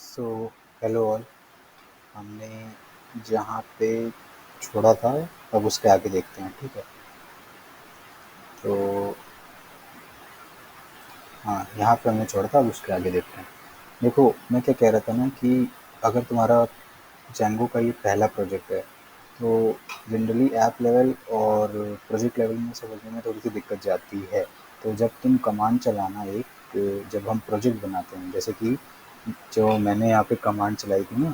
So hello all. हमने जहाँ पे छोड़ा था अब उसके आगे देखते हैं, ठीक है। तो हाँ, यहाँ पे हमने छोड़ा था, अब उसके आगे देखते हैं। देखो, मैं क्या कह रहा था ना कि अगर तुम्हारा जेंगो का ये पहला प्रोजेक्ट है तो जनरली ऐप लेवल और प्रोजेक्ट लेवल में समझने में थोड़ी सी दिक्कत जाती है। तो जब तुम कमांड चलाना जब हम प्रोजेक्ट बनाते हैं, जैसे कि जो मैंने यहाँ पे कमांड चलाई थी ना,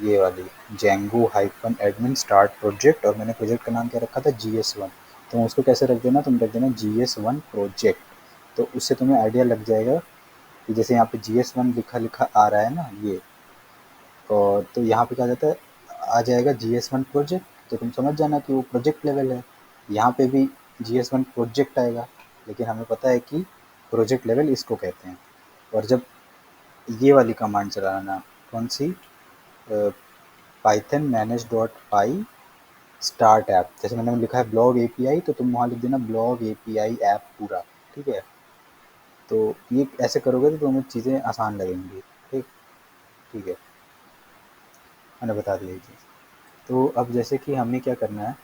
ये वाली Django hyphen admin start project, और मैंने प्रोजेक्ट का नाम क्या रखा था, GS1। तो उसको कैसे रख देना, तुम रख देना GS1 प्रोजेक्ट। तो उससे तुम्हें आइडिया लग जाएगा कि जैसे यहाँ पे GS1 लिखा लिखा आ रहा है ना ये, और तो यहाँ पे क्या जाता है, आ जाएगा GS1 प्रोजेक्ट। तो तुम समझ जाना कि वो प्रोजेक्ट लेवल है। यहाँ पे भी GS1 प्रोजेक्ट आएगा, लेकिन हमें पता है कि प्रोजेक्ट लेवल इसको कहते हैं। और जब ये वाली कमांड चलाना, कौन सी, पाइथन मैनेज डॉट पाई स्टार्ट ऐप, जैसे मैंने लिखा है ब्लॉग एपीआई, तो तुम वहाँ लिख देना ब्लॉग एपीआई ऐप पूरा, ठीक है। तो ये ऐसे करोगे तो तुम्हें चीज़ें आसान लगेंगी। ठीक ठीक है, मैंने बता दिया ये चीज़। तो अब जैसे कि हमें क्या करना है,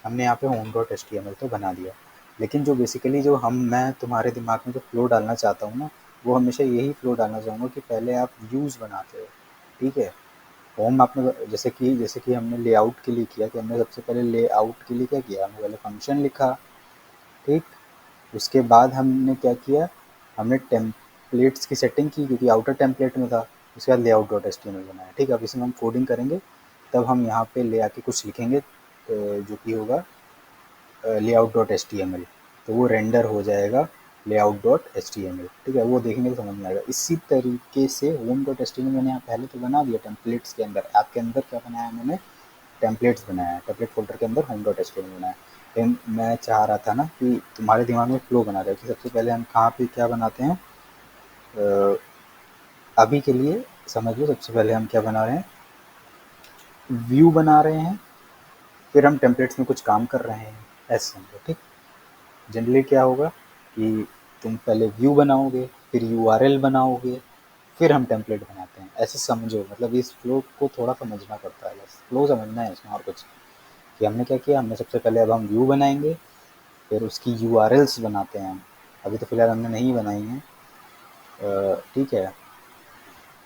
हमने यहाँ पे home dot H T M L तो बना दिया, लेकिन जो बेसिकली जो मैं तुम्हारे दिमाग में जो फ्लो डालना चाहता हूँ ना, वो हमेशा यही फ्लो डालना चाहूँगा कि पहले आप व्यूज़ बनाते हो, ठीक है। होम आपने जैसे कि हमने लेआउट के लिए किया, कि हमने सबसे पहले लेआउट के लिए क्या किया, हमने पहले फंक्शन लिखा, ठीक। उसके बाद हमने क्या किया, हमने टेम्पलेट्स की सेटिंग की क्योंकि आउटर टेम्पलेट में था। उसके बाद layout dot H T M L बनाया, ठीक है। अब इसमें हम कोडिंग करेंगे, तब हम यहाँ पे ले आके कुछ लिखेंगे जो कि होगा layout dot H T M L. तो वो रेंडर हो जाएगा layout dot H T M L, ठीक है। वो देखेंगे तो समझ में आएगा। इसी तरीके से home dot H T M L मैंने यहाँ पहले तो बना दिया टेम्पलेट्स के अंदर। ऐप के अंदर क्या बनाया मैंने, टेम्पलेट्स बनाया है, टेम्पलेट फोल्डर के अंदर home dot H T M L बनाया है। लेकिन मैं चाह रहा था ना कि तुम्हारे दिमाग में फ्लो बना रहे कि सबसे पहले हम कहाँ पे क्या बनाते हैं। अ, अभी के लिए समझ लो, सबसे पहले हम क्या बना रहे हैं, व्यू बना रहे हैं, फिर हम टेम्पलेट्स में कुछ काम कर रहे हैं, ऐसे समझो, ठीक। जनरली क्या होगा कि तुम पहले व्यू बनाओगे, फिर यूआरएल बनाओगे, फिर हम टेम्पलेट बनाते हैं, ऐसे समझो। मतलब इस फ्लो को थोड़ा समझना पड़ता है, बस फ्लो समझना है इसमें, और कुछ। कि हमने क्या किया, हमने सबसे पहले अब हम व्यू बनाएंगे, फिर उसकी यूआरएल्स बनाते हैं हम। अभी तो फिलहाल हमने नहीं बनाई हैं, ठीक है।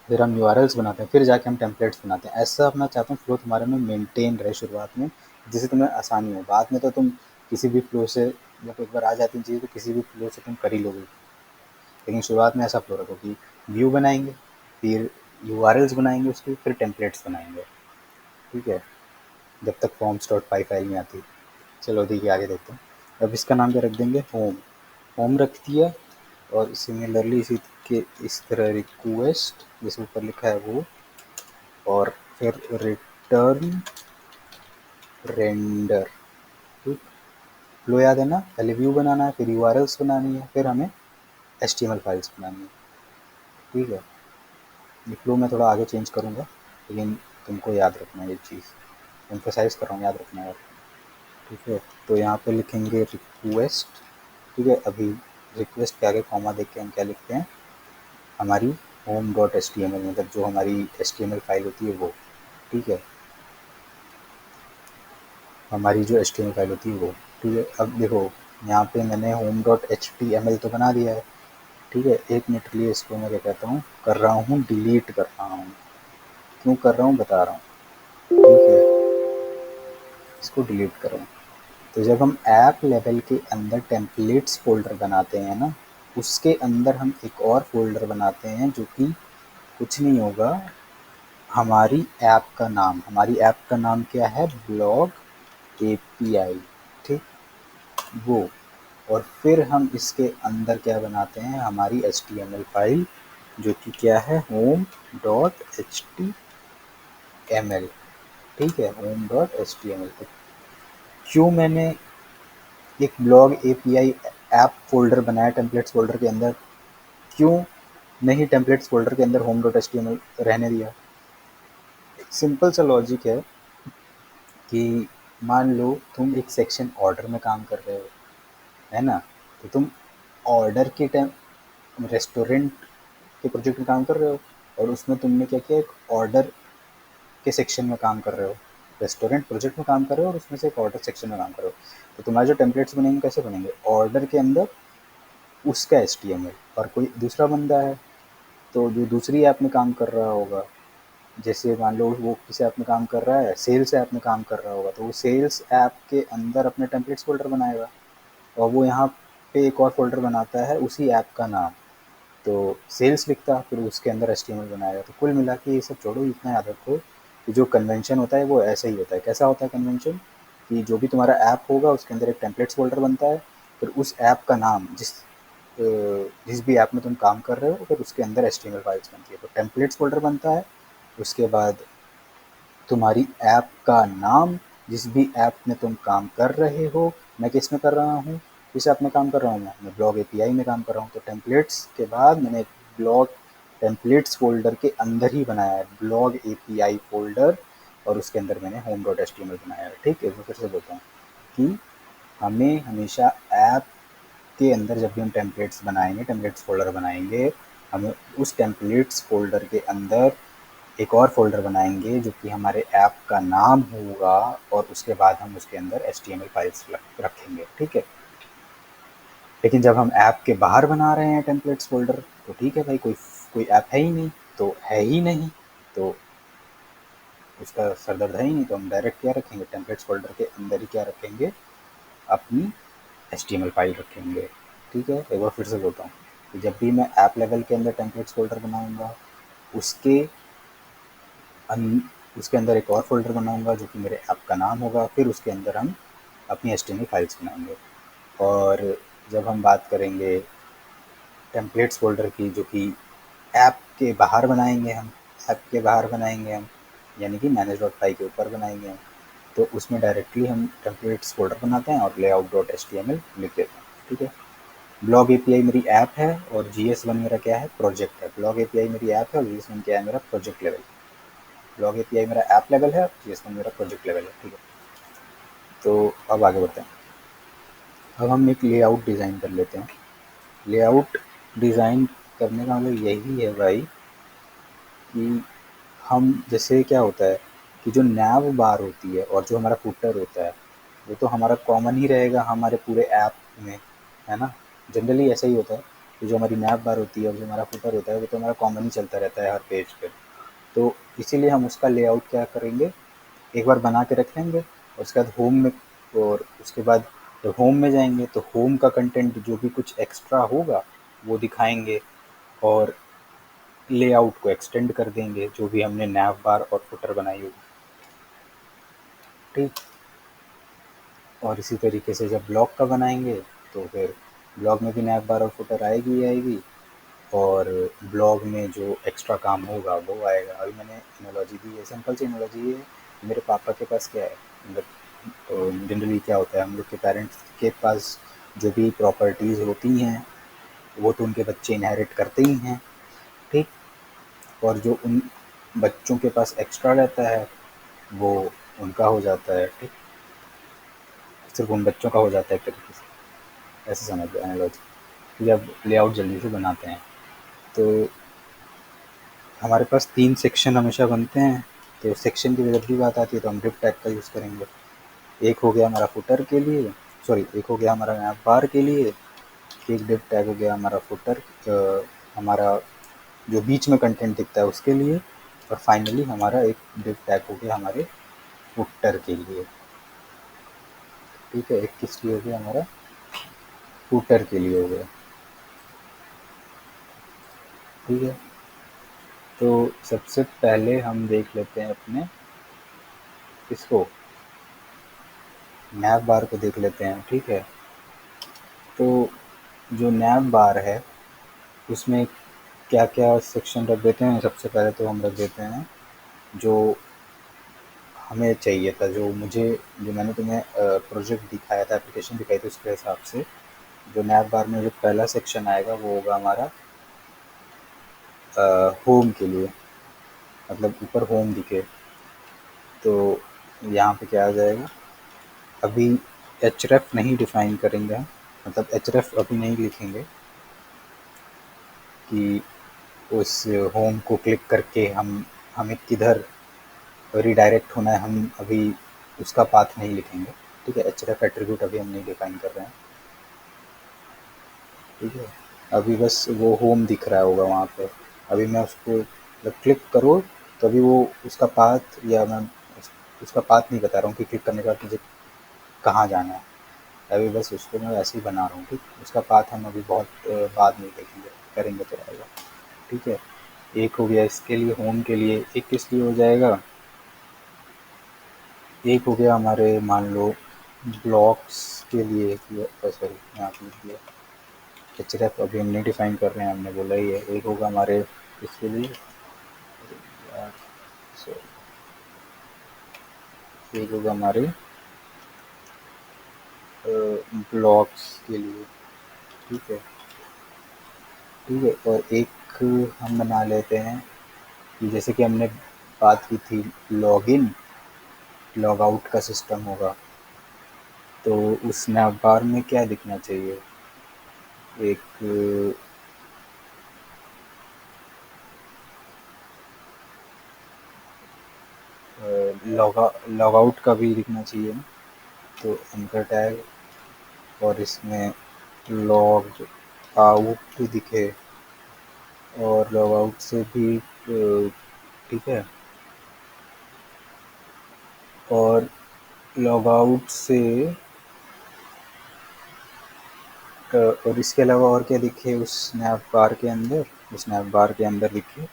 फिर हम यूआरएल्स बनाते हैं, फिर जाके हम टेम्पलेट्स बनाते हैं। ऐसा मैं चाहता हूँ फ्लो तुम्हारे में मेंटेन रहे शुरुआत में, जिससे तुम्हें आसानी हो। बाद में तो तुम किसी भी फ्लो से, जब एक बार आ जाती चीज़ें तो किसी भी फ्लो से तुम कर ही लोगे। लेकिन शुरुआत में ऐसा फ्लो रखो कि व्यू बनाएंगे, फिर यूआरएल्स बनाएंगे उसकी, फिर टेम्पलेट्स बनाएंगे, ठीक है। जब तक फॉर्म्स डॉट पाई फाइल नहीं आती। चलो ठीक है, आगे देखते हैं। अब इसका नाम क्या रख देंगे, होम। होम रख दिया, और सिमिलरली इस तरह रिक्वेस्ट, जैसे ऊपर लिखा है वो, और फिर रिटर्न रेंडर, ठीक। फ्लो याद है ना, पहले व्यू बनाना है, फिर यूआरएल्स बनानी है, फिर हमें एचटीएमएल फाइल्स बनानी है, ठीक है। ये फ्लो मैं थोड़ा आगे चेंज करूँगा, लेकिन तुमको याद रखना है ये चीज़, एम्फोसाइज कर रहा हूँ, याद रखना है, ठीक है। तो यहाँ पे लिखेंगे रिक्वेस्ट, ठीक है। अभी रिक्वेस्ट के आगे कॉमा देख के हम क्या लिखते हैं, हमारी home dot H T M L, मतलब जो हमारी H T M L file होती है वो, ठीक है। हमारी जो H T M L file होती है वो, ठीक है। अब देखो, यहाँ पे मैंने home dot H T M L तो बना दिया है, ठीक है। एक मिनट के लिए इसको मैं क्या कहता हूँ, कर रहा हूँ डिलीट कर रहा हूँ। क्यों कर रहा हूँ बता रहा हूँ, ठीक है। इसको डिलीट करो। तो जब हम ऐप लेवल के अंदर टेम्पलेट्स फ़ोल्डर बनाते हैं ना, उसके अंदर हम एक और फ़ोल्डर बनाते हैं जो कि कुछ नहीं होगा, हमारी ऐप का नाम। हमारी ऐप का नाम क्या है, ब्लॉग एपीआई, ठीक। वो, और फिर हम इसके अंदर क्या बनाते हैं, हमारी H T M L file, जो कि क्या है, home dot H T M L, ठीक है। Home dot H T M L. क्यों मैंने एक ब्लॉग एपीआई ऐप फ़ोल्डर बनाया टेम्पलेट्स फ़ोल्डर के अंदर, क्यों नहीं टेम्पलेट्स फ़ोल्डर के अंदर home dot H T M L रहने दिया? सिंपल सा लॉजिक है कि मान लो तुम एक सेक्शन ऑर्डर में काम कर रहे हो, है ना। तो तुम ऑर्डर के टाइम रेस्टोरेंट के प्रोजेक्ट में काम कर रहे हो, और उसमें तुमने क्या किया, एक ऑर्डर के सेक्शन में काम कर रहे हो, रेस्टोरेंट प्रोजेक्ट में काम कर रहे हो और उसमें से एक ऑर्डर सेक्शन में काम कर रहे हो। तो तुम्हारे जो टेम्पलेट्स बनेंगे कैसे बनेंगे, ऑर्डर के अंदर उसका HTML, और कोई दूसरा बंदा है तो जो दूसरी ऐप में काम कर रहा होगा, जैसे मान लो वो किसी ऐप में काम कर रहा है, सेल्स ऐप में काम कर रहा होगा, तो वो सेल्स ऐप के अंदर अपने टेम्पलेट्स फ़ोल्डर बनाएगा और वो यहाँ पे एक और फ़ोल्डर बनाता है उसी ऐप का नाम, तो सेल्स लिखता, फिर उसके अंदर HTML बनाएगा। तो कुल मिला के ये सब छोड़ो, इतना याद रखो कि जो कन्वेंशन होता है वो ऐसा ही होता है। कैसा होता है कन्वेंशन, कि जो भी तुम्हारा ऐप होगा उसके अंदर एक टेम्पलेट्स फ़ोल्डर बनता है, फिर उस ऐप का नाम जिस भी ऐप में तुम काम कर रहे हो फिर उसके अंदर HTML फाइल्स बनती है। तो टेम्पलेट्स फ़ोल्डर बनता है, उसके बाद तुम्हारी ऐप का नाम, जिस भी ऐप में तुम काम कर रहे हो, मैं किस में कर रहा हूँ, किस ऐप में काम कर रहा हूँ, मैं ब्लॉग एपीआई में काम कर रहा हूँ। तो टेम्पलेट्स के बाद मैंने ब्लॉग टेम्पलेट्स फ़ोल्डर के अंदर ही बनाया है ब्लॉग एपीआई फ़ोल्डर, और उसके अंदर मैंने होम डॉट HTML बनाया है। ठीक है, मैं फिर से बोलता हूँ कि हमें हमेशा ऐप के अंदर जब भी हम टेम्पलेट्स बनाएंगे, टेम्पलेट्स फ़ोल्डर बनाएंगे, हमें उस टेम्पलेट्स फ़ोल्डर के अंदर एक और फ़ोल्डर बनाएंगे जो कि हमारे ऐप का नाम होगा, और उसके बाद हम उसके अंदर HTML फाइल्स रखेंगे। ठीक है, लेकिन जब हम ऐप के बाहर बना रहे हैं टेम्पलेट्स फ़ोल्डर, तो ठीक है भाई, कोई कोई ऐप है ही नहीं, तो है ही नहीं, तो उसका सर दर्द है ही नहीं, तो हम डायरेक्ट क्या रखेंगे, टेम्पलेट्स फ़ोल्डर के अंदर ही क्या रखेंगे, अपनी HTML फाइल रखेंगे। ठीक है, एक बार फिर से बोलता हूँ कि जब भी मैं ऐप लेवल के अंदर टेम्पलेट्स फ़ोल्डर बनाऊँगा, उसके उसके अंदर एक और फ़ोल्डर बनाऊँगा जो कि मेरे ऐप का नाम होगा, फिर उसके अंदर हम अपनी HTML फाइल्स बनाएंगे। और जब हम बात करेंगे टेम्पलेट्स फ़ोल्डर की, जो कि ऐप के बाहर बनाएंगे हम, ऐप के बाहर बनाएंगे हम, यानी कि manage.py के ऊपर बनाएंगे हम, तो उसमें डायरेक्टली हम टेम्पलेट्स फ़ोल्डर बनाते हैं और layout.html लिख देते हैं। ठीक है, ब्लॉग एपीआई मेरी ऐप है और GS1 मेरा क्या है, प्रोजेक्ट है। ब्लॉग एपीआई मेरी ऐप है और GS1 क्या है, मेरा प्रोजेक्ट लेवल। ब्लॉग एपीआई मेरा ऐप लेवल है, GS1 मेरा प्रोजेक्ट लेवल है। ठीक है, तो अब आगे बढ़ते हैं। अब हम एक लेआउट डिज़ाइन कर लेते हैं। लेआउट डिज़ाइन करने का मतलब यही है भाई कि हम, जैसे क्या होता है कि जो नैव बार होती है और जो हमारा फुटर होता है वो तो हमारा कॉमन ही रहेगा हमारे पूरे ऐप में, है ना। जनरली ऐसा ही होता है कि जो हमारी नैव बार होती है और जो हमारा फुटर होता है वो तो हमारा कॉमन ही चलता रहता है हर पेज पे। तो इसीलिए हम उसका लेआउट क्या करेंगे, एक बार बना के रख लेंगे और उसके बाद होम में, और उसके बाद जब होम में जाएंगे तो होम का कंटेंट जो भी कुछ एक्स्ट्रा होगा वो दिखाएंगे, और लेआउट को एक्सटेंड कर देंगे जो भी हमने नैव बार और फुटर बनाई होगी। ठीक, और इसी तरीके से जब ब्लॉग का बनाएंगे तो फिर ब्लॉग में भी नैव बार और फुटर आएगी ही आएगी, और ब्लॉग में जो एक्स्ट्रा काम होगा वो आएगा। अभी मैंने एनालॉजी दी है, सिंपल सी एनालॉजी है। मेरे पापा के पास क्या है, मतलब जनरली क्या होता है, हम लोग के पेरेंट्स के पास जो भी प्रॉपर्टीज़ होती हैं वो तो उनके बच्चे इनहेरिट करते ही हैं। ठीक, और जो उन बच्चों के पास एक्स्ट्रा रहता है वो उनका हो जाता है। ठीक, सिर्फ उन बच्चों का हो जाता है एक तरीके से, ऐसे समझ लो एनालॉजी। जब लेआउट जल्दी से बनाते हैं तो हमारे पास 3 सेक्शन हमेशा बनते हैं, तो सेक्शन की जब भी बात आती है तो हम डिव टैग का यूज़ करेंगे। एक हो गया हमारा फुटर के लिए, सॉरी एक हो गया हमारा नैव बार के लिए, एक डिव टैग हो गया हमारा फुटर, हमारा जो बीच में कंटेंट दिखता है उसके लिए, और फाइनली हमारा एक डिव टैग हो गया हमारे फुटर के लिए। ठीक है, एक किस लिए हो गया, हमारा फुटर के लिए हो गया। ठीक है, तो सबसे पहले हम देख लेते हैं अपने इसको, नैव बार को देख लेते हैं। ठीक है, तो जो नैव बार है उसमें क्या क्या सेक्शन रख देते हैं। सबसे पहले तो हम रख देते हैं जो हमें चाहिए था, जो मैंने तुम्हें प्रोजेक्ट दिखाया था, एप्लीकेशन दिखाई थी, उसके हिसाब से जो नैव बार में जो पहला सेक्शन आएगा वो होगा हमारा होम के लिए, मतलब ऊपर होम दिखे। तो यहाँ पे क्या आ जाएगा, अभी href नहीं डिफ़ाइन करेंगे हम, मतलब href अभी नहीं लिखेंगे कि उस होम को क्लिक करके हमें किधर रीडायरेक्ट होना है, हम अभी उसका पाथ नहीं लिखेंगे, ठीक है। एचरेफ एट्रीब्यूट अभी हम नहीं डिफाइन कर रहे हैं, ठीक है। अभी बस वो होम दिख रहा होगा वहाँ पे। अभी मैं उसको जब क्लिक करूँ तो अभी वो उसका पाथ, या मैं उसका पाथ नहीं बता रहा हूँ कि क्लिक करने के बाद मुझे कहाँ जाना है। अभी बस उसको मैं वैसे ही बना रहा हूँ, ठीक। उसका पाथ हम अभी बहुत बाद में देखेंगे, करेंगे तो आएगा, ठीक है। एक हो गया इसके लिए, होम के लिए। एक किस लिए हो जाएगा, एक हो गया हमारे मान लो ब्लॉक्स के लिए, सॉरी यहाँ पे लिख दिया, एचरेफ अभी हम नहीं डिफाइन कर रहे हैं, हमने बोला ही है। एक होगा हमारे इसके लिए, सॉरी, एक होगा हमारे ब्लॉक्स के लिए, ठीक है, ठीक है। और एक हम बना लेते हैं कि जैसे कि हमने बात की थी लॉगिन लॉग आउट का सिस्टम होगा, तो उस नैव बार में क्या दिखना चाहिए, एक लॉग आउट का भी दिखना चाहिए ना। तो एंकर टैग, और इसमें लॉग आउट दिखे, और लॉग आउट से भी ठीक है। और लॉग आउट से और इसके अलावा और क्या दिखे उस स्नैप बार के अंदर, उस स्नैप बार के अंदर दिखे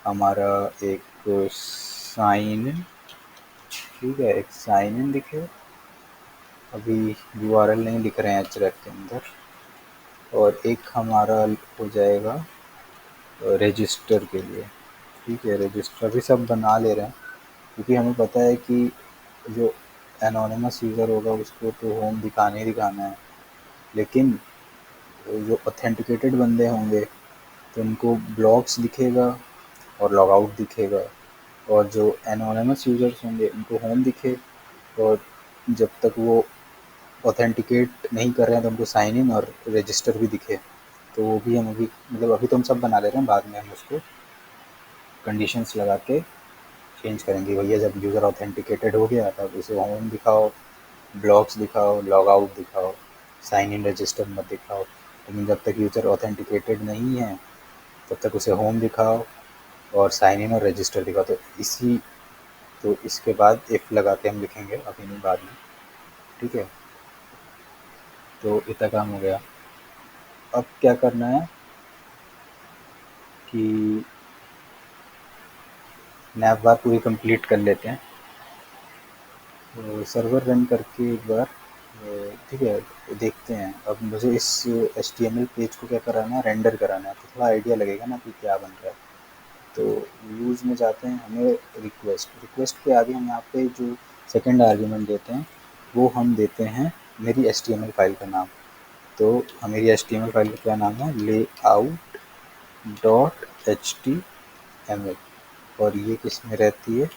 हमारा एक साइन इन, ठीक है, एक साइन इन दिखे। अभी यूआरएल नहीं लिख रहे हैं एचरेफ के अंदर। और एक हमारा हो जाएगा रजिस्टर के लिए, ठीक है। रजिस्टर भी सब बना ले रहे हैं क्योंकि हमें पता है कि जो एनोनिमस यूज़र होगा उसको तो होम दिखाना ही दिखाना है, लेकिन जो ऑथेंटिकेटेड बंदे होंगे तो उनको ब्लॉक्स दिखेगा और लॉग आउट दिखेगा, और जो एनोनिमस यूज़र्स होंगे उनको होम दिखे, और जब तक वो ऑथेंटिकेट नहीं कर रहे हैं तो उनको साइन इन और रजिस्टर भी दिखे। तो वो भी हम अभी मतलब अभी तो हम सब बना ले रहे हैं, बाद में हम उसको कंडीशंस लगा के चेंज करेंगे। भैया जब यूज़र ऑथेंटिकेटेड हो गया तब उसे होम दिखाओ, ब्लॉक्स दिखाओ, लॉग आउट दिखाओ, साइन इन रजिस्टर मत दिखाओ। लेकिन जब तक यूज़र ऑथेंटिकेटेड नहीं है तब तक उसे होम दिखाओ और साइन इन और रजिस्टर दिखाओ। तो इसके बाद इफ़ लगा के हम लिखेंगे, अभी नहीं बाद में, ठीक है। तो इतना काम हो गया। अब क्या करना है कि नैव बार पूरी कंप्लीट कर लेते हैं, तो सर्वर रन करके एक बार, ठीक है, देखते हैं। अब मुझे इस HTML पेज को क्या कराना है, रेंडर कराना है, तो थोड़ा आइडिया लगेगा ना कि क्या बन रहा है। तो व्यूज़ में जाते हैं, हमें रिक्वेस्ट के आगे हम यहाँ पे जो सेकंड आर्ग्यूमेंट देते हैं वो हम देते हैं मेरी HTML फाइल का नाम। तो मेरी HTML फाइल का क्या नाम है, layout डॉट HTML। और ये किस में रहती है,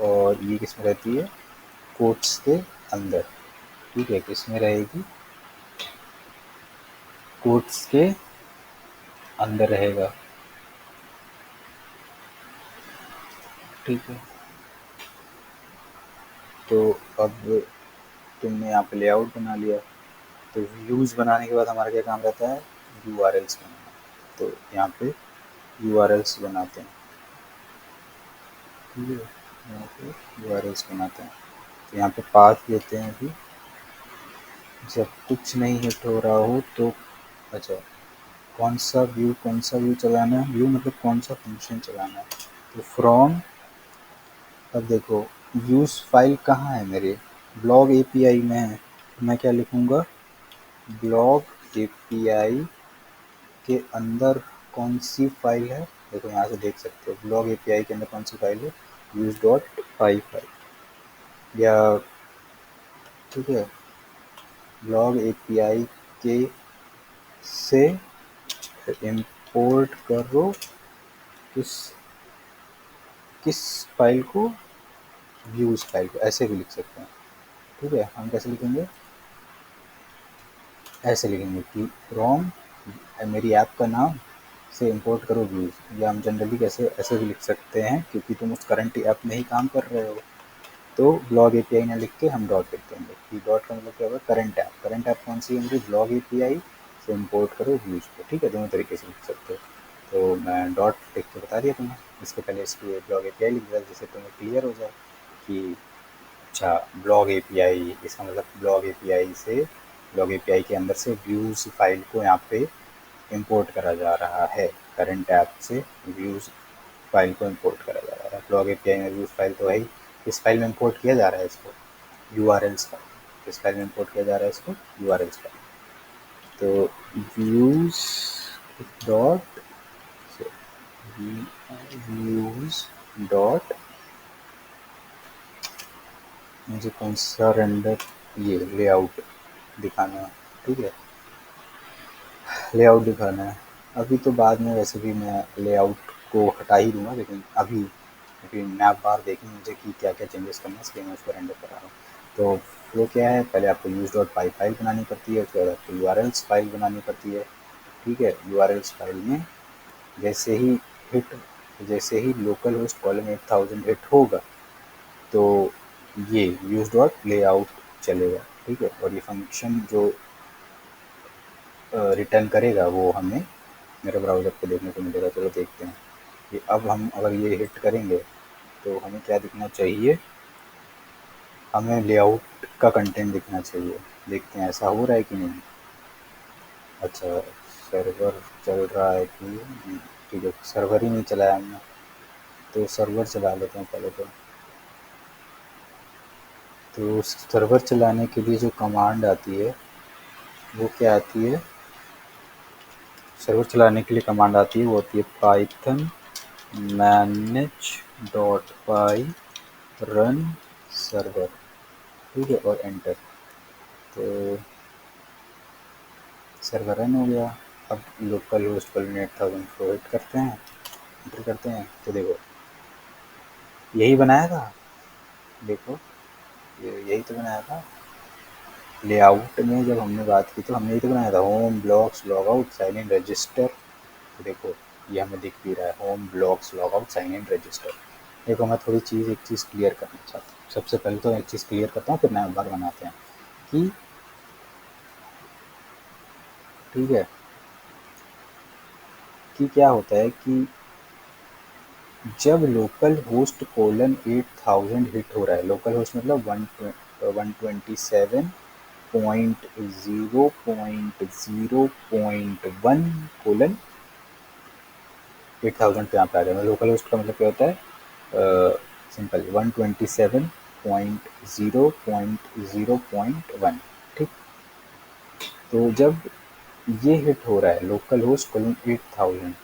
और ये किस में रहती है, कोट्स के अंदर, ठीक है। किस में रहेगी, कोट्स के अंदर रहेगा, ठीक है। तो अब तुमने यहाँ पे लेआउट बना लिया, तो व्यूज़ बनाने के बाद हमारा क्या काम रहता है, URLs बनाना। तो यहाँ पे URLs बनाते हैं, ठीक है। यहाँ पे URLs बनाते हैं, तो यहाँ पे पाथ लेते हैं अभी। जब कुछ नहीं हिट हो रहा हो तो, अच्छा, कौन सा व्यू चलाना है, व्यू मतलब कौन सा फंक्शन चलाना है। तो फ्रॉम, अब देखो व्यूज़ फाइल कहाँ है मेरे, ब्लॉग API में है। तो मैं क्या लिखूँगा, ब्लॉग API के अंदर कौन सी फाइल है, देखो यहाँ से देख सकते हो ब्लॉग API के अंदर कौन सी फाइल है, व्यूज़ डॉट पाई फाइल, या ठीक है, ब्लॉग API के से इंपोर्ट करो किस किस फाइल को, व्यूज़ फाइल को, ऐसे भी लिख सकते हैं, ठीक है। हम कैसे लिखेंगे, ऐसे लिखेंगे कि फ्रॉम मेरी ऐप का नाम, से इंपोर्ट करो व्यूज़, या हम जनरली कैसे ऐसे भी लिख सकते हैं क्योंकि तुम उस करंट ऐप में ही काम कर रहे हो, तो ब्लॉग एपीआई ना लिख के हम डॉट लिख देंगे कि डॉट का मतलब क्या होगा, करंट ऐप कौन सी है मुझे, ब्लॉग एपीआई से इंपोर्ट करो व्यूज़ को, ठीक है, दोनों तरीके से लिख सकते हो। तो मैं डॉट लिख के बता दिया तुम्हें, इसके पहले इसकी ब्लॉग एपीआई लिख दिया जिससे तुम्हें क्लियर हो जाए कि अच्छा ब्लॉग एपीआई, इसका मतलब ब्लॉग एपीआई के अंदर से व्यूज़ फाइल को यहाँ पे इंपोर्ट करा जा रहा है, करंट ऐप से व्यूज़ फाइल को इंपोर्ट करा जा रहा है। ब्लॉग एपीआई में व्यूज़ फाइल तो है ही, किस फाइल में इंपोर्ट किया जा रहा है इसको, यूआरएल्स का, किस फाइल में इंपोर्ट किया जा रहा है इसको, यूआरएल्स का। तो व्यूज़ डॉट व्यूज़ डॉट, मुझे कौन सा रेंडर, ये लेआउट दिखाना है, ठीक है, लेआउट दिखाना है। अभी तो बाद में वैसे भी मैं लेआउट को हटा ही दूंगा, लेकिन अभी क्योंकि मैप बार देखनी मुझे कि क्या क्या चेंजेस करना है, इसलिए मैं उसको रेंडर कर रहा हूँ। तो फ्लो क्या है, पहले आपको यूज डॉट पाई फाइल बनानी पड़ती है, उसके बाद आपको यूआरएल्स फाइल बनानी पड़ती है, ठीक है। यूआरएल्स फाइल में जैसे ही हिट जैसे ही लोकल होस्ट कॉलम 8000 हिट होगा तो ये यूज डॉट लेआउट चलेगा, ठीक है। और ये फंक्शन जो रिटर्न करेगा वो हमें मेरे ब्राउज़र पे देखने को मिलेगा। चलो देखते हैं कि अब हम अगर ये हिट करेंगे तो हमें क्या दिखना चाहिए, हमें लेआउट का कंटेंट दिखना चाहिए। देखते हैं ऐसा हो रहा है कि नहीं। अच्छा, सर्वर चल रहा है कि नहीं, ठीक है, सर्वर ही नहीं चलाया हमने, तो सर्वर चला लेते हैं पहले तो सर्वर चलाने के लिए जो कमांड आती है वो क्या आती है, सर्वर चलाने के लिए कमांड आती है वो होती है पाइथन मैनेज डॉट पाई रन सर्वर, ठीक है, और एंटर। तो सर्वर रन हो गया। अब लोकल होस्ट पर 8000 को हिट करते हैं, एंटर करते हैं, तो देखो यही बनाया था, देखो यही तो बनाया था लेआउट में। जब हमने बात की तो हमने यही तो बनाया था, home blocks logout sign in register. तो देखो ये हमें दिख भी रहा है, home blocks logout sign in register. देखो मैं थोड़ी एक चीज़ क्लियर करना चाहता हूँ, सबसे पहले तो एक चीज़ क्लियर करता हूँ फिर नया बार बनाते हैं कि, ठीक है, कि क्या होता है कि जब लोकल होस्ट कोलन 8000 हिट हो रहा है, लोकल होस्ट मतलब 127.0.0.1 कोलन 8000 पे यहाँ पे आ जाएगा। लोकल होस्ट का मतलब क्या होता है, सिंपल 127.0.0.1, ठीक। तो जब ये हिट हो रहा है लोकल होस्ट कोलन 8000,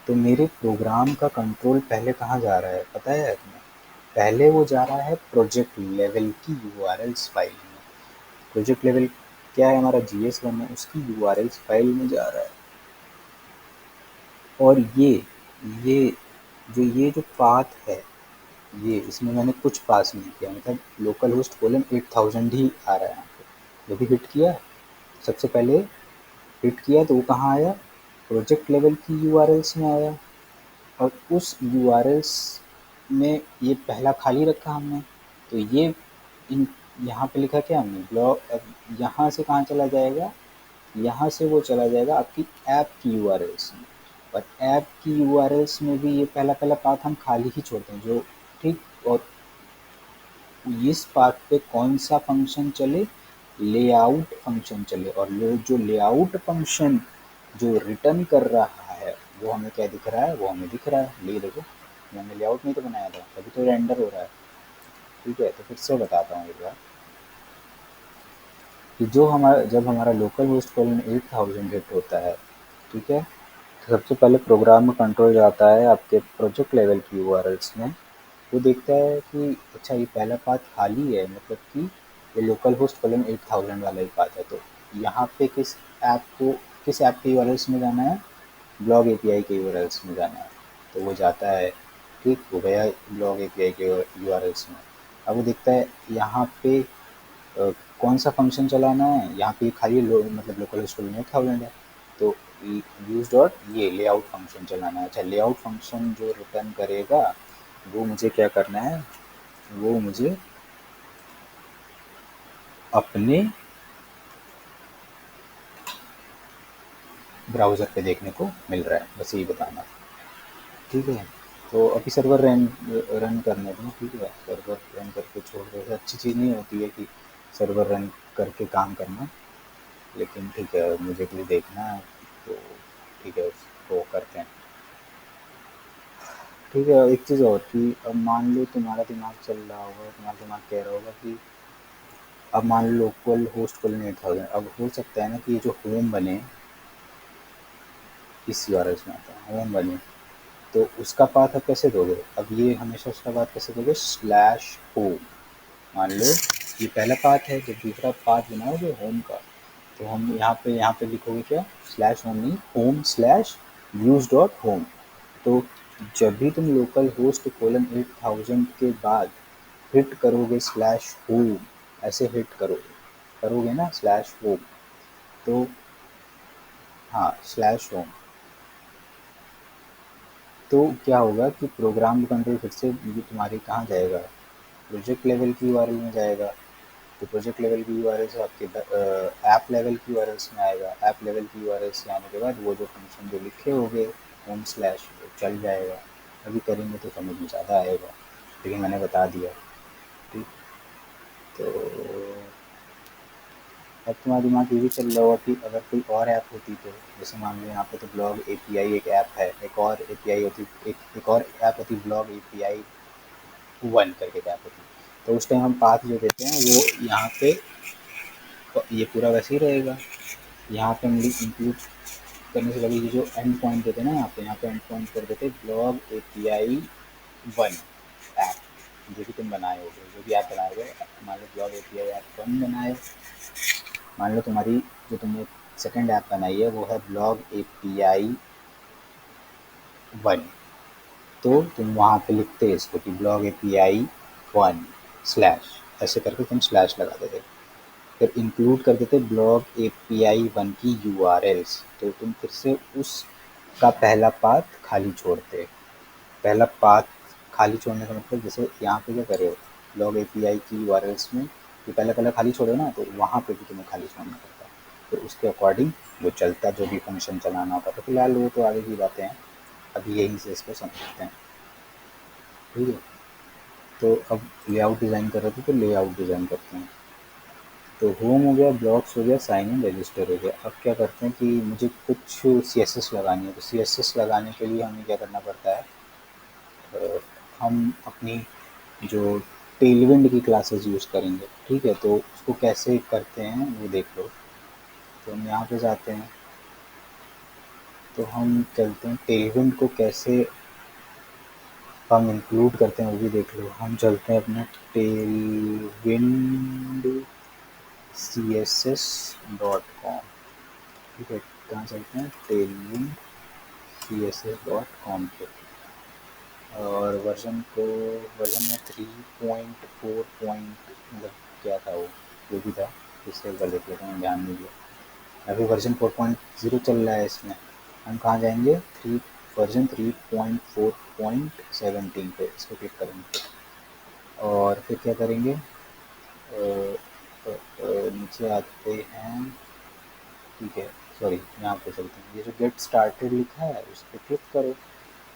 तो मेरे प्रोग्राम का कंट्रोल पहले कहाँ जा रहा है पता है आपने, पहले वो जा रहा है प्रोजेक्ट लेवल की यूआरएल्स फाइल में। प्रोजेक्ट लेवल क्या है, हमारा GS1 है, उसकी यूआरएल्स फाइल में जा रहा है। और ये जो पाथ है, ये इसमें मैंने कुछ पास नहीं किया, मतलब लोकल होस्ट कोलन 8000 ही आ रहा है यहाँ पे। जब भी हिट किया, सबसे पहले हिट किया तो वो कहाँ आया, प्रोजेक्ट लेवल की यूआरएल्स में आया, और उस यूआरएल्स में ये पहला खाली रखा हमने। तो ये इन यहाँ पे लिखा क्या हमने ब्लॉक, यहाँ से कहाँ चला जाएगा, यहाँ से वो चला जाएगा आपकी ऐप की यूआरएल्स में, और ऐप की यूआरएल्स में भी ये पहला पहला पाथ हम खाली ही छोड़ते हैं जो, ठीक। और इस पाथ पे कौन सा फंक्शन चले, लेआउट फंक्शन चले, और जो लेआउट फंक्शन जो रिटर्न कर रहा है वो हमें क्या दिख रहा है, वो हमें दिख रहा है, ये देखो मैंने लेआउट नहीं तो बनाया था, अभी तो रेंडर हो रहा है, ठीक है। तो फिर से बताता हूँ एक बार कि जब हमारा लोकल होस्ट कोलन 8000 हिट होता है, ठीक है, तो सबसे पहले प्रोग्राम में कंट्रोल जाता है आपके प्रोजेक्ट लेवल की यूआरएल्स में। वो देखता है कि अच्छा ये पहला पाथ खाली है, मतलब कि ये लोकल होस्ट कोलन 8000 वाला ही पाथ है, तो यहाँ पे किस ऐप के यूआरएल्स में जाना है, ब्लॉग एपीआई के यूआरएल्स में जाना है। तो वो जाता है, ठीक, वो गया ब्लॉग एपीआई के यूआरएल्स में। अब वो देखता है यहाँ पे कौन सा फंक्शन चलाना है, यहाँ पे खाली मतलब लोकल होस्ट कोलन 8000 है, तो यूज डॉट ये लेआउट फंक्शन चलाना है। अच्छा, लेआउट फंक्शन जो रिटर्न करेगा वो मुझे क्या करना है, वो मुझे अपने ब्राउज़र पे देखने को मिल रहा है, बस यही बताना। ठीक है, तो अभी सर्वर रन करने दो। ठीक है, सर्वर रन करके छोड़ दो। अच्छी चीज़ नहीं होती है कि सर्वर रन करके काम करना, लेकिन ठीक है मुझे कुछ देखना है तो ठीक है उसको करते हैं। ठीक है, एक चीज़ और कि अब मान लो तुम्हारा दिमाग चल रहा होगा, तुम्हारा दिमाग कह रहा होगा कि अब मान लो लोकल होस्ट खोलने 8000, अब हो सकता है ना कि ये जो होम बने, इस यूआरएल में आता है होम बने, तो उसका पाथ अब कैसे दोगे? अब ये हमेशा उसका पाथ कैसे दोगे? Slash home. मान लो ये पहला पाथ है, जब दूसरा पाथ बनाओगे होम का, तो हम यहाँ पे लिखोगे क्या? स्लैश होम नहीं, home slash views dot home. तो जब भी तुम लोकल होस्ट कोलन 8000 के बाद हिट करोगे स्लैश होम, ऐसे हिट करोगे ना स्लैश होम, तो हाँ स्लैश होम, तो क्या होगा कि प्रोग्राम कंट्रोल फिर से ये तुम्हारी कहाँ जाएगा? प्रोजेक्ट लेवल की यूआरएल में जाएगा। तो प्रोजेक्ट लेवल की यूआरएल से आपके ऐप लेवल की यूआरएल्स में आएगा। ऐप लेवल की यूआरएल से आने के बाद वो जो फंक्शन जो लिखे होंगे होम स्लैश, वो चल जाएगा। अभी करेंगे तो समझ में ज़्यादा आएगा, लेकिन मैंने बता दिया। ठीक, तो अब तुम्हारे दिमाग ये भी चल रहा होगा कि अगर कोई और ऐप होती तो, जैसे मान लो यहाँ पे तो ब्लॉग एपीआई एक ऐप है, एक और एपीआई होती, एक और ऐप होती ब्लॉग एपीआई 1 करके ऐप होती, तो उस टाइम हम पाथ जो देते हैं वो यहाँ पे ये पूरा वैसे ही रहेगा। यहाँ पे हम इंक्लूड करने से पहले ये जो एंड पॉइंट देते हैं ना, यहाँ पे एंड पॉइंट कर देते ब्लॉग एपीआई 1 ऐप, जो कि तुम बनाए होगे, जो भी ऐप बनाए होगे। मान लो ब्लॉग एपीआई ऐप 1 बनाए, मान लो तुम्हारी जो तुमने सेकंड ऐप बनाई है वो है ब्लॉग एपीआई 1, तो तुम वहाँ पे लिखते इसको कि ब्लॉग एपीआई 1 स्लैश, ऐसे करके तुम स्लैश लगा देते, फिर इंक्लूड कर देते ब्लॉग एपीआई 1 की यूआरएल्स, तो तुम फिर से उसका पहला पाथ खाली छोड़ते। पहला पाथ खाली छोड़ने का मतलब, जैसे यहाँ पे क्या करे हो, ब्लॉग एपीआई की यूआरएल्स में ये पहला खाली छोड़ो ना, तो वहाँ पे भी तुम्हें खाली छोड़ना पड़ता है, फिर उसके अकॉर्डिंग वो चलता, जो भी फंक्शन चलाना होता है। तो फिलहाल वो तो आगे की बातें हैं, अभी यहीं से इसको समझते हैं। ठीक है, तो अब लेआउट डिज़ाइन कर रहे थे तो लेआउट डिज़ाइन करते हैं। तो होम हो गया, ब्लॉक्स हो गया, साइन इन रजिस्टर हो गया। अब क्या करते हैं कि मुझे कुछ सीएसएस लगानी है, तो सीएसएस लगाने के लिए हमें क्या करना पड़ता है, हम अपनी जो टेलविंड की क्लासेस यूज़ करेंगे। ठीक है, तो उसको कैसे करते हैं वो देख लो। तो हम यहाँ पे जाते हैं, तो हम चलते हैं टेलविंड को कैसे हम इंक्लूड करते हैं वो भी देख लो। हम चलते हैं अपने टेलविंड css.com। ठीक है, कहाँ चलते हैं? टेलविंड css.com पे, और वर्जन में 3.4 मतलब क्या था वो, जो भी था, इससे कर देते हैं, ध्यान नहीं दिया। अभी वर्जन 4.0 चल रहा है इसमें, हम कहाँ जाएंगे? वर्जन 3.4.17 पे इसको क्लिक करेंगे, और फिर क्या करेंगे, नीचे आते हैं। ठीक है, सॉरी, यहाँ पे चलते हैं। ये जो गेट स्टार्टेड लिखा है उस पर क्लिक करो,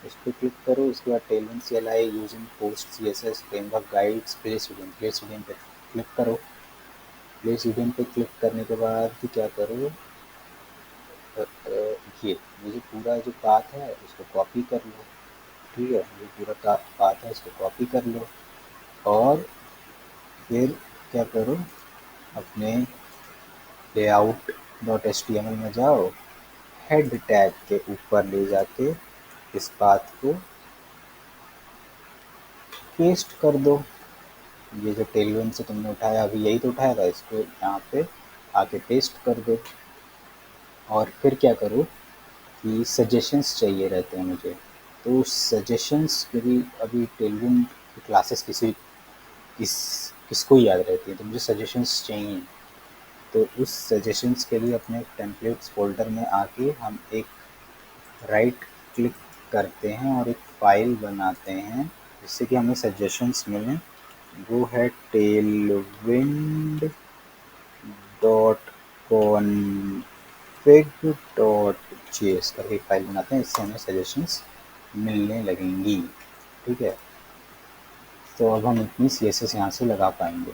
उस पर क्लिक करो। उसके बाद Tailwind CLI using post CSS framework guides, play student पे क्लिक करो। प्ले स्टूडेंट पे क्लिक करने के बाद क्या करो, ये जो पूरा जो पाथ है उसको कॉपी कर लो। ठीक है, ये पूरा पाथ है इसको कॉपी कर लो, और फिर क्या करो, अपने layout.html में जाओ, हेड टैग के ऊपर ले जाके इस पाथ को पेस्ट कर दो। ये जो टेलविंड से तुमने उठाया, अभी यही तो उठाया था, इसको यहाँ पे आके पेस्ट कर दो। और फिर क्या करो कि सजेशंस चाहिए रहते हैं मुझे, तो सजेशंस मेरी अभी टेलविंड की क्लासेस किसको याद रहती है, तो मुझे सजेशंस चाहिए। तो उस सजेशंस के लिए अपने टेम्पलेट्स फोल्डर में आके हम एक राइट क्लिक करते हैं और एक फाइल बनाते हैं जिससे कि हमें सजेशंस मिलें। वो है tailwind dot config dot js करके एक फाइल बनाते हैं, इससे हमें सजेशंस मिलने लगेंगी। ठीक है, तो अब हम इतनी CSS यहाँ से लगा पाएंगे।